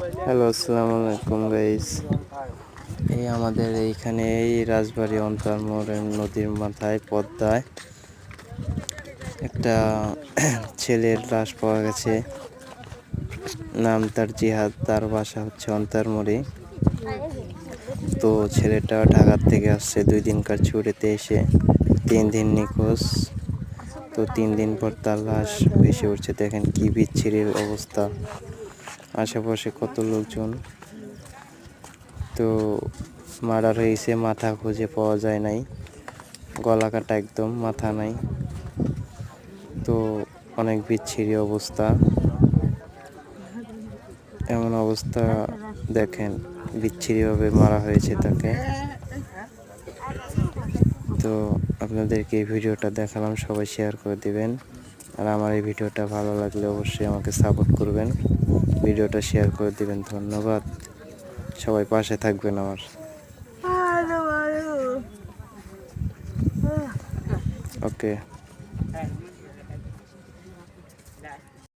Hello, আসসালামু আলাইকুম guys. এই আমাদের এইখানে এই রাজবাড়ী অন্তরমোড়ের নদীর মাথায় পদ্মায় একটা ছেলের লাশ পাওয়া গেছে। নাম তার জিহাদ, তার বাসা হচ্ছে অন্তরমোড়ে। তো ছেলেটা ঢাকার থেকে আসছে 2 দিনকার ছুটিতে এসে 3 দিন নিখোঁজ। তো 3 দিন পর তার লাশ ভেসে উঠছে। দেখেন কি বিচ্ছিরি অবস্থা, আশেপাশে কত লোকজন। তো মার্ডার হয়েছে, মাথা খুঁজে পাওয়া যায় নাই, গলা কাটা একদম, মাথা নাই। তো অনেক বিচ্ছিরি অবস্থা, এমন অবস্থা দেখেন, বিচ্ছিরিভাবে মারা হয়েছে তাকে। তো আপনাদেরকে এই ভিডিওটা দেখালাম, সবাই শেয়ার করে দিবেন। আর আমার এই ভিডিওটা ভালো লাগলে অবশ্যই আমাকে সাপোর্ট করবেন, ভিডিওটা শেয়ার করে দিবেন। ধন্যবাদ, সবাই পাশে থাকবেন আমার। ওকে।